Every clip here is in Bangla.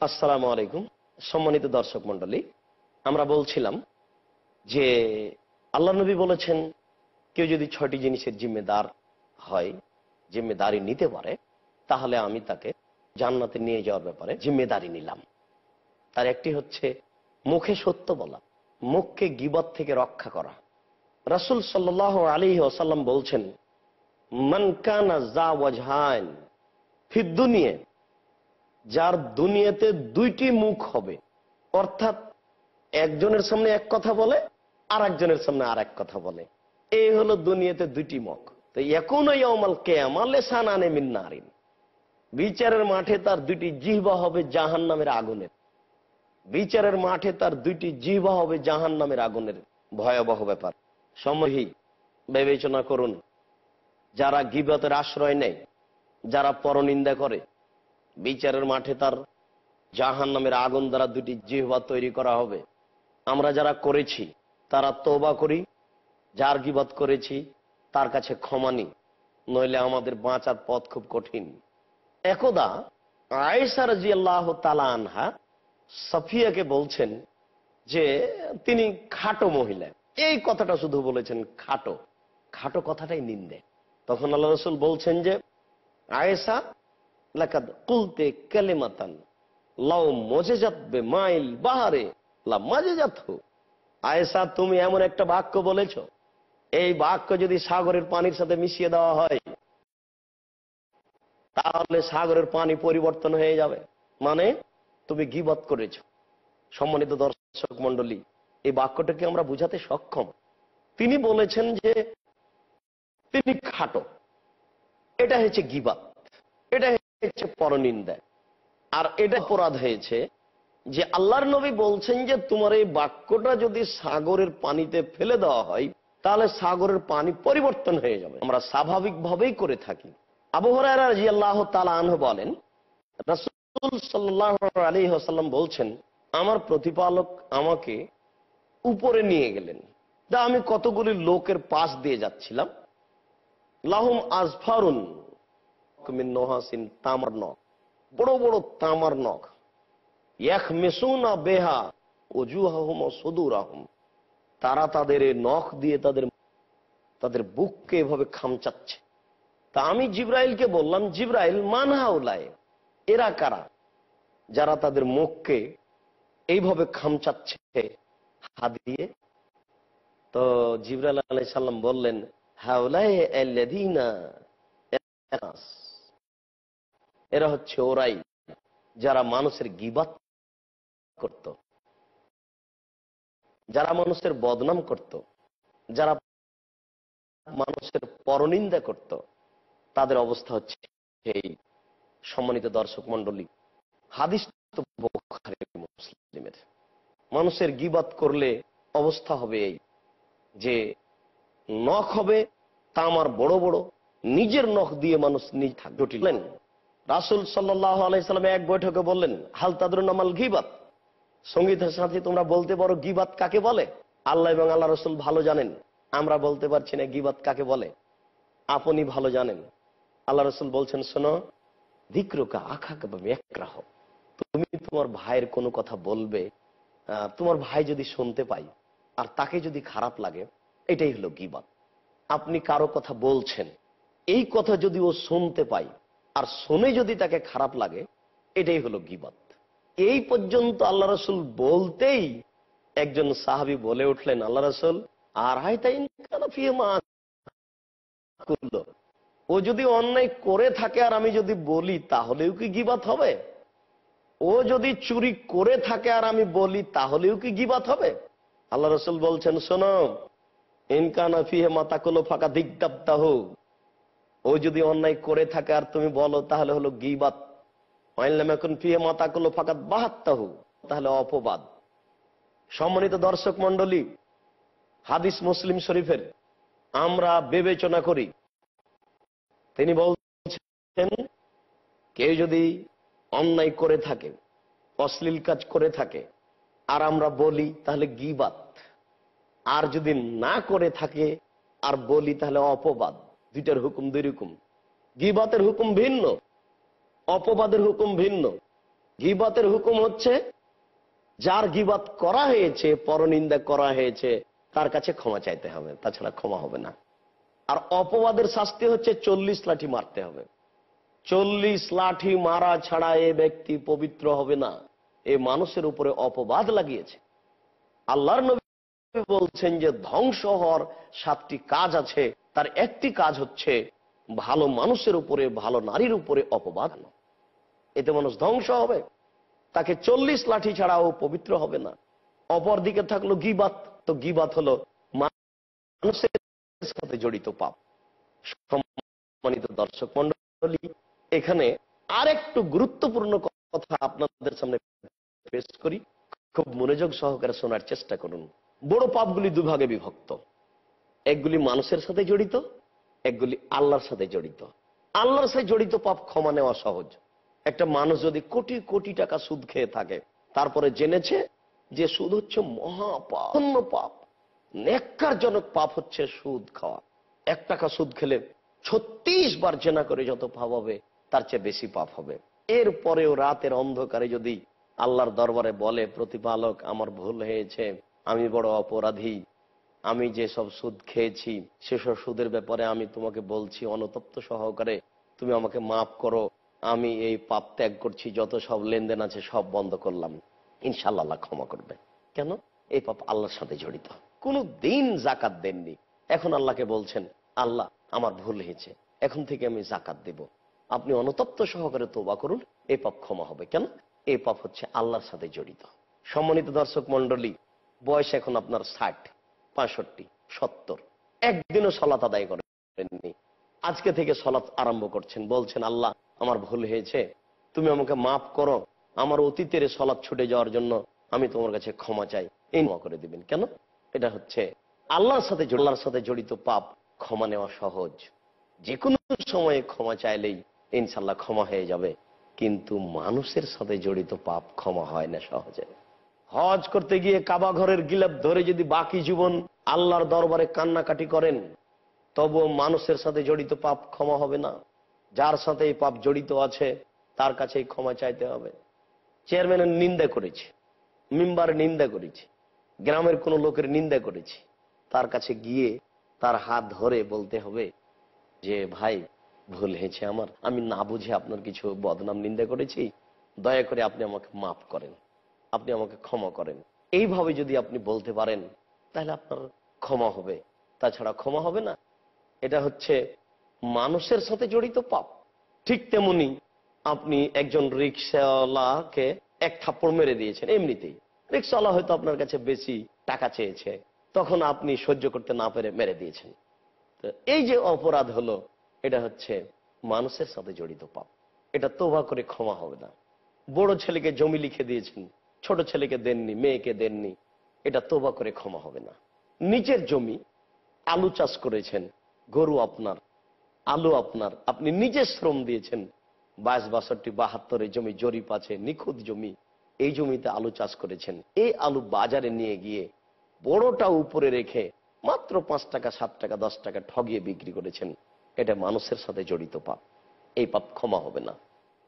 আসসালামু আলাইকুম। সম্মানিত দর্শক মন্ডলী, আমরা বলছিলাম যে আল্লাহ নবী বলেছেন কেউ যদি 6টি জিনিসের জিম্মেদার হয়, জিম্মেদারি নিতে পারে, তাহলে আমি তাকে জান্নাতে নিয়ে যাওয়ার ব্যাপারে জিম্মেদারি নিলাম। তার একটি হচ্ছে মুখে সত্য বলা, মুখকে গীবত থেকে রক্ষা করা। রাসূল সাল্লাল্লাহু আলাইহি ওয়াসাল্লাম বলছেন, মান কানা যা ওয়াজহান ফিদ দুনিয়া, যার দুনিয়াতে দুইটি মুখ হবে, অর্থাৎ একজনের সামনে এক কথা বলে আর একজনের সামনে আর এক কথা বলে, এই হলো দুনিয়াতে দুইটি মুখ। তো ইয়াকুনু ইয়াউমাল কিয়ামা লিসানানি মিন নারিন, বিচারের মাঠে তার দুইটি জিহ্বা হবে জাহান্নামের আগুনের। বিচারের মাঠে তার দুইটি জিহ্বা হবে জাহান্নামের আগুনের। ভয়াবহ ব্যাপার। সমহি বিবেচনা করুন, যারা গীবতের আশ্রয় নেয়, যারা পরনিন্দা করে, বিচারের মাঠে তার জাহান্নামের আগুন দ্বারা দুটি জিহ্বা তৈরি করা হবে। আমরা যারা করেছি তারা তওবা করি, যার গীবত করেছি তার কাছে ক্ষমা নি, নইলে আমাদের বাঁচার পথ খুব কঠিন। একদা আয়েশা রাদিয়াল্লাহু তাআলা আনহা সাফিয়াকে বলছেন যে তিনি খাটো মহিলা, এই কথাটা শুধু বলেছেন, খাটো। খাটো কথাটাই নিন্দে। তখন আল্লাহ রাসূল বলছেন যে আয়েশা লাকাদ কুলতে কালিমাতান লাউ মুজাজাত বিমাইল বাহারে লা মাজাজাতহু, আয়েশা তুমি এমন একটা বাক্য বলেছো, এই বাক্য যদি সাগরের পানির সাথে মিশিয়ে দেওয়া হয় তাহলে সাগরের পানি পরিবর্তন হয়ে যাবে। মানে তুমি গীবত করেছো। সম্মানিত দর্শক মন্ডলী, এই বাক্যটাকে আমরা বুঝাতে সক্ষম। তিনি বলেছেন যে তিনি খাটো, এটা হচ্ছে গীবত, এটা হচ্ছে পরনিন্দা। আর এটা অপরাধ হয়েছে যে আল্লাহর নবী বলছেন যে তোমার এই বাক্যটা যদি সাগরের পানিতে ফেলে দেওয়া হয় তাহলে সাগরের পানি পরিবর্তন হয়ে যাবে। আমরা স্বাভাবিকভাবেই করে থাকি। আবু হুরায়রা রাদিয়াল্লাহু তাআলা আনহু বলেন, রাসূল সাল্লাল্লাহু আলাইহি ওয়াসাল্লাম বলছেন, আমার প্রতিপালক আমাকে উপরে নিয়ে গেলেন। তা আমি কতগুলি লোকের পাশ দিয়ে যাচ্ছিলাম। লাহুম আজফারুন মিন নহাসিন, তামার নখ, বড় বড় তামার নখ। ইয়াখমিসুনা বিহা উজুহাহুম ওয়া সুদুরাহুম, তারা তাদের এই নখ দিয়ে তাদের বুককে এভাবে খামচাচ্ছে। তা আমি জিবরাইলকে বললাম, জিবরাইল মান হাউলায়, এরা কারা যারা তাদের মুখকে এইভাবে খামচাচ্ছে হাত দিয়ে? তো জিবরাইল আলাইহিস সালাম বললেন, হাউলায়ে আল্লাযীনা, এরা হচ্ছে ওরাই যারা মানুষের গীবত করত, যারা মানুষের বদনাম করত, যারা মানুষের পরনিন্দা করত, তাদের অবস্থা হচ্ছে এই। সম্মানিত দর্শক মন্ডলী, হাদিস তো বুখারী মুসলিমের। মানুষের গীবত করলে অবস্থা হবে এই যে নখ হবে তামার বড় বড়, নিজের নখ দিয়ে মানুষ নিজ জটিলেন। রাসূল সাল্লাল্লাহু আলাইহি সাল্লাম এক বৈঠকে বললেন, হাল তাদরুনা মাল গীবত, সঙ্গীতের সাথে তোমরা বলতে পারো গীবত কাকে বলে? আল্লাহ এবং আল্লাহ রাসূল ভালো জানেন, আমরা বলতে পারছি না গীবত কাকে বলে। আপনি ভালো জানেন। আল্লাহ রাসূল বলছেন, শোনো, যিকরুকা আখাকা বিয়াকরাহ, তুমি তোমার ভাইয়ের কোনো কথা বলবে, তোমার ভাই যদি শুনতে পাই আর তাকে যদি খারাপ লাগে, এটাই হলো গীবত। আপনি কারো কথা বলছেন, এই কথা যদি ও শুনতে পাই আর শুনে যদি তাকে খারাপ লাগে, এটাই হলো গীবত। এই পর্যন্ত আল্লাহ রাসূল বলতেই একজন সাহাবী বলে উঠলেন, আল্লাহ রাসূল, আর হাইতাইন কানা ফিমা করলো, ও যদি অন্যায় করে থাকে আর আমি যদি বলি তাহলেও কি গীবত হবে? ও যদি চুরি করে থাকে আর আমি বলি তাহলেও কি গীবত হবে? আল্লাহ রাসূল বলছেন, শোনো, ইনকানা ফিহে মাতাকুলু ফাকা দিগদাবতাহু, ও যদি অন্যায় করে থাকে আর তুমি বলো তাহলে হলো গীবত। ওয়াইল্লাম ইয়াকুন ফিহে মাতাকুলু ফাকাত বাহাত্তাহু, তাহলে অপবাদ। সম্মানিত দর্শক মন্ডলী, হাদিস মুসলিম শরীফের আমরা বিবেচনা করি। তিনি বলছেন, কেউ যদি অন্যায় করে থাকে, অশ্লীল কাজ করে থাকে আর আমরা বলি তাহলে গীবত, আর যদি না করে থাকে আর বলি তাহলে অপবাদ। দুইটার হুকুম দুই রকম। গীবতের হুকুম ভিন্ন, অপবাদের হুকুম ভিন্ন। গীবাতের হুকুম হচ্ছে যার গীবাত করা হয়েছে, পরনিন্দা করা হয়েছে, তার কাছে ক্ষমা চাইতে হবে, তাছাড়া ক্ষমা হবে না। আর অপবাদের শাস্তি হচ্ছে 40 লাঠি মারতে হবে। 40 লাঠি মারা ছাড়া এ ব্যক্তি পবিত্র হবে না। এ মানুষের উপরে অপবাদ লাগিয়েছে। আল্লাহর নবী বলছেন যে ধ্বংস হওয়ার 7টি কাজ আছে, তার একটি কাজ হচ্ছে ভালো মানুষের উপরে, ভালো নারীর উপরে অপবাদ। এতে মানুষ ধ্বংস হবে, তাকে 40 লাঠি ছাড়াও পবিত্র হবে না। অপরদিকে থাকলো গীবাত। তো গীবাত হলো মানুষের সাথে জড়িত পাপ। সম্মানিত দর্শক মন্ডলী, এখানে আরেকটু গুরুত্বপূর্ণ কথা আপনাদের সামনে পেশ করি, খুব মনোযোগ সহকারে শোনার চেষ্টা করুন। বড় পাপগুলি দুভাগে বিভক্ত, একগুলি মানুষের সাথে জড়িত, একগুলি আল্লাহর সাথে জড়িত। আল্লাহর সাথে জড়িত পাপ ক্ষমা নেওয়া সহজ। একটা মানুষ যদি কোটি কোটি টাকা সুদ খেয়ে থাকে, তারপরে জেনেছে যে সুদ হচ্ছে মহাপাপ, পাপ, নেক্কারজনক পাপ হচ্ছে সুদ খাওয়া। 1 টাকা সুদ খেলে 36 বার জেনা করে যত পাপ হবে, তার চেয়ে বেশি পাপ হবে। এরপরেও রাতের অন্ধকারে যদি আল্লাহর দরবারে বলে, প্রতিপালক আমার ভুল হয়েছে, আমি বড় অপরাধী, আমি যে সব সুদ খেয়েছি সেসব সুদের ব্যাপারে আমি তোমাকে বলছি অনুতপ্ত সহকারে, তুমি আমাকে মাফ করো, আমি এই পাপ ত্যাগ করছি, যত সব লেনদেন আছে সব বন্ধ করলাম, ইনশাআল্লাহ আল্লাহ ক্ষমা করবে। কেন? এই পাপ আল্লাহর সাথে জড়িত। কোন দিন জাকাত দেননি, এখন আল্লাহকে বলছেন আল্লাহ আমার ভুল হয়েছে, এখন থেকে আমি জাকাত দেব। আপনি অনুতপ্ত সহকারে তওবা করুন, এই পাপ ক্ষমা হবে। কেন? এই পাপ হচ্ছে আল্লাহর সাথে জড়িত। সম্মানিত দর্শক মন্ডলী, বয়স এখন আপনার 60, 65, 70, একদিনও সালাত আদায় করেননি, আজকে থেকে সালাত আরম্ভ করছেন, বলছেন আল্লাহ আমার ভুল হয়েছে, তুমি আমাকে মাফ করো, আমার অতীতের সালাত ছুটে যাওয়ার জন্য আমি তোমার কাছে ক্ষমা চাই, এই ক্ষমা করে দিবেন। কেন? এটা হচ্ছে আল্লাহর সাথে জড়িত পাপ ক্ষমা নেওয়া সহজ। যে কোনো সময়ে ক্ষমা চাইলেই ইনশাল্লাহ ক্ষমা হয়ে যাবে। কিন্তু মানুষের সাথে জড়িত পাপ ক্ষমা হয় না সহজে। হজ করতে গিয়ে কাবা ঘরের গিলাপ ধরে যদি বাকি জীবন আল্লাহর দরবারে কান্নাকাটি করেন, তবুও মানুষের সাথে জড়িত পাপ ক্ষমা হবে না। যার সাথে এই পাপ জড়িত আছে তার কাছেই ক্ষমা চাইতে হবে। চেয়ারম্যানের নিন্দা করেছি, মেম্বারের নিন্দা করেছি, গ্রামের কোনো লোকের নিন্দা করেছি, তার কাছে গিয়ে তার হাত ধরে বলতে হবে যে ভাই ভুল হয়েছে আমার, আমি না বুঝে আপনার কিছু বদনাম নিন্দা করেছি, দয়া করে আপনি আমাকে মাফ করেন, আপনি আমাকে ক্ষমা করেন। এইভাবে যদি আপনি বলতে পারেন তাহলে আপনার ক্ষমা হবে, তাছাড়া ক্ষমা হবে না। এটা হচ্ছে মানুষের সাথে জড়িত পাপ। ঠিক তেমনি আপনি একজন রিক্সাওয়ালাকে 1 থাপ্পড় মেরে দিয়েছেন এমনিতেই, রিক্সাওয়ালা হয়তো আপনার কাছে বেশি টাকা চেয়েছে, তখন আপনি সহ্য করতে না পেরে মেরে দিয়েছেন। তো এই যে অপরাধ হলো, এটা হচ্ছে মানুষের সাথে জড়িত পাপ, এটা তওবা করে ক্ষমা হবে না। বড় ছেলেকে জমি লিখে দিয়েছেন, ছোট ছেলেকে দেননি, মেয়েকে দেননি, এটা তওবা করে ক্ষমা হবে না। নিজের জমি আলু চাষ করেছেন, গরু আপনার, আলু আপনার, আপনি নিজে শ্রম দিয়েছেন, 22, 62, 72 জমি জরিপ আছে, নিখুঁত জমি, এই জমিতে আলু চাষ করেছেন, এই আলু বাজারে নিয়ে গিয়ে বড়টা উপরে রেখে মাত্র 5 টাকা, 7 টাকা, 10 টাকা ঠগিয়ে বিক্রি করেছেন, এটা মানুষের সাথে জড়িত পাপ, এই পাপ ক্ষমা হবে না।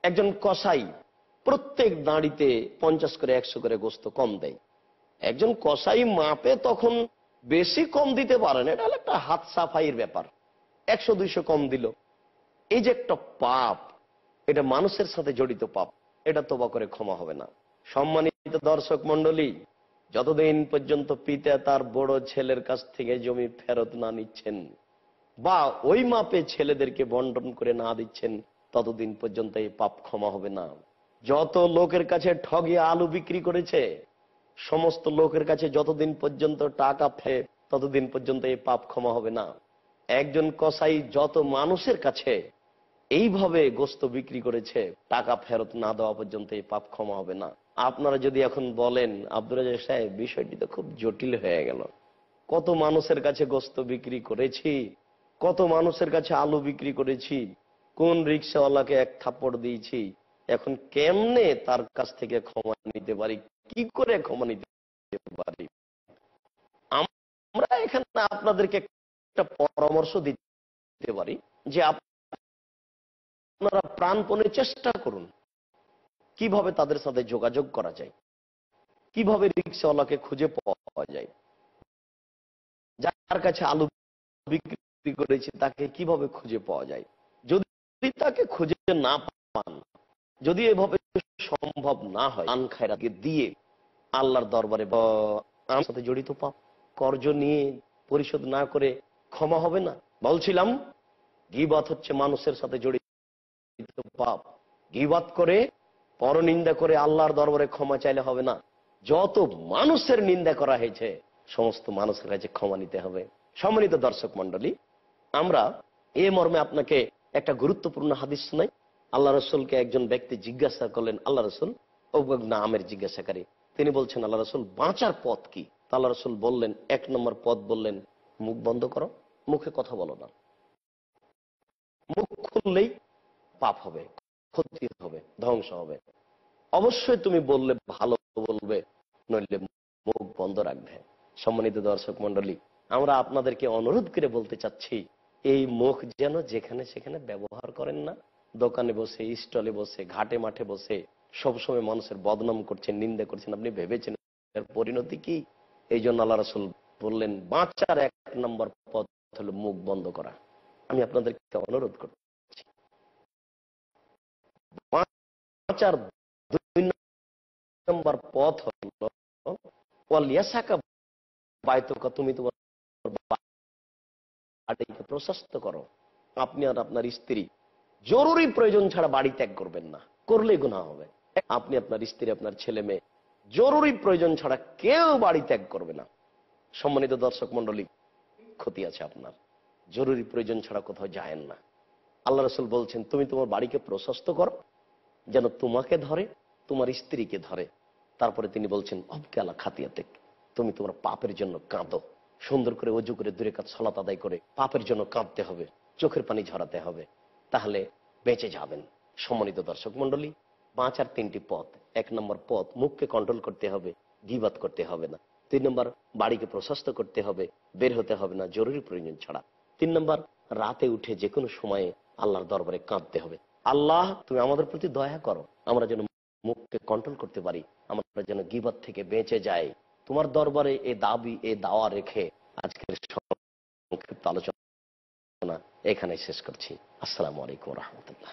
একজন কসাই প্রত্যেক দাঁড়িতে 50 করে 100 করে গোস্ত কম দেয়, একজন কসাই মাপে তখন বেশি কম দিতে পারেন, এটা হলো একটা হাত সাফাইয়ের ব্যাপার, 100-200 কম দিল, এই যে একটা পাপ, এটা মানুষের সাথে জড়িত পাপ, এটা তওবা করে ক্ষমা হবে না। সম্মানিত দর্শক মন্ডলী, যতদিন পর্যন্ত পিতা তার বড় ছেলের কাছ থেকে জমি ফেরত না নিচ্ছেন বা ওই মাপে ছেলেদেরকে বন্টন করে না দিচ্ছেন, ততদিন পর্যন্ত এই পাপ ক্ষমা হবে না। যত লোকের কাছে ঠগিয়ে আলু বিক্রি করেছে, সমস্ত লোকের কাছে যতদিন পর্যন্ত টাকা ফেরে, ততদিন পর্যন্ত এই পাপ ক্ষমা হবে না। একজন কসাই যত মানুষের কাছে এইভাবে গোস্ত বিক্রি করেছে, টাকা ফেরত না দেওয়া পর্যন্ত এই পাপ ক্ষমা হবে না। আপনারা যদি এখন বলেন আব্দুর রাজ্জাক সাহেব বিষয়টি তো খুব জটিল হয়ে গেল, কত মানুষের কাছে গোস্ত বিক্রি করেছি, কত মানুষের কাছে আলু বিক্রি করেছি, কোন রিক্সাওয়ালাকে 1 থাপ্পড় দিয়েছি, এখন কেমনে তার কাছ থেকে ক্ষমা নিতে পারি, কি করে ক্ষমা নিতে পারি? আমরা এখানে আপনাদেরকে একটা পরামর্শ দিতে পারি যে আপনারা প্রাণপণে চেষ্টা করুন, কিভাবে তাদের সাথে যোগাযোগ করা যায়, কিভাবে রিক্সাওয়ালাকে খুঁজে পাওয়া যায়, যার কাছে আলু বিক্রি করেছি তাকে কিভাবে খুঁজে পাওয়া যায়। যদি তাকে খুঁজে না পান, যদি এভাবে সম্ভব না হয়, দান খায়রাতকে দিয়ে আল্লাহর দরবারে আমার সাথে জড়িত পাপ, কর্জ নিয়ে পরিশোধ না করে ক্ষমা হবে না। বলছিলাম গীবত হচ্ছে মানুষের সাথে জড়িত পাপ। গীবত করে পরনিন্দা করে আল্লাহর দরবারে ক্ষমা চাইলে হবে না। যত মানুষের নিন্দা করা হয়েছে সমস্ত মানুষের কাছে ক্ষমা নিতে হবে। সম্মানিত দর্শক মন্ডলী, আমরা এ মর্মে আপনাকে একটা গুরুত্বপূর্ণ হাদিস শোনাই। আল্লাহ রসুলকে একজন ব্যক্তি জিজ্ঞাসা করলেন, আল্লাহ রসুল নামের জিজ্ঞাসাকারী, তিনি বলছেন আল্লাহ রসুল বাঁচার পথ কি? আল্লাহ রসুল বললেন, 1 নম্বর পথ বললেন, মুখ বন্ধ করো, মুখে কথা বলো না। মুখ খুললেই পাপ হবে, ক্ষতি হবে, ধ্বংস হবে। অবশ্যই তুমি বললে ভালো বলবে, নইলে মুখ বন্ধ রাখবে। সম্মানিত দর্শক মন্ডলী, আমরা আপনাদেরকে অনুরোধ করে বলতে চাচ্ছি, এই মুখ যেন যেখানে সেখানে ব্যবহার করেন না। দোকানে বসে, স্টলে বসে, ঘাটে মাঠে বসে সবসময় মানুষের বদনাম করছেন, নিন্দা করছেন, আপনি ভেবেছেন এর পরিণতি কি? এই জন্য আল্লাহ রাসূল বললেন বাঁচার 1 নম্বর পথ হলো মুখ বন্ধ করা। আমি আপনাদেরকে অনুরোধ করছি, বাঁচার 2 নম্বর পথ হলো তুমি তোমার বাড়িকে প্রশস্ত করো। আপনি আর আপনার স্ত্রী জরুরি প্রয়োজন ছাড়া বাড়ি ত্যাগ করবেন না, করলে গুনাহ হবে। আপনি, আপনার স্ত্রী, আপনার ছেলে মেয়ে জরুরি প্রয়োজন ছাড়া কেউ বাড়ি ত্যাগ করবে না। সম্মানিত দর্শক মন্ডলী, ক্ষতি আছে আপনার, জরুরি প্রয়োজন ছাড়া কোথাও যায়েন না। আল্লাহ রাসূল বলছেন তুমি তোমার বাড়িকে প্রশস্ত করো যেন তোমাকে ধরে, তোমার স্ত্রীকে ধরে। তারপরে তিনি বলছেন অবকে আলা খাতিয়াতেক, তুমি তোমার পাপের জন্য কাঁদো। সুন্দর করে ওযু করে 2 রাকাত সালাত আদায় করে পাপের জন্য কাঁদতে হবে, চোখের পানি ঝরাতে হবে, তাহলে বেঁচে যাবেন। সম্মানিত দর্শক মন্ডলী, বাঁচার 3টি পথ। 1 নম্বর পথ, মুখকে কন্ট্রোল করতে হবে, গীবত করতে হবে না। 2 নম্বর, বাড়িকে প্রশস্ত করতে হবে, বের হতে হবে না জরুরি প্রয়োজন ছাড়া। 3 নম্বর, রাতে উঠে যে কোনো সময়ে আল্লাহর দরবারে কাঁদতে হবে, আল্লাহ তুমি আমাদের প্রতি দয়া করো, আমরা যেন মুখকে কন্ট্রোল করতে পারি, আমরা যেন গীবত থেকে বেঁচে যাই। তোমার দরবারে এই দাবি, এই দাওয়া রেখে আজকের সংক্ষিপ্ত আলোচনা এখানে শেষ করছি। আসসালামু আলাইকুম ওয়া রাহমাতুল্লাহ।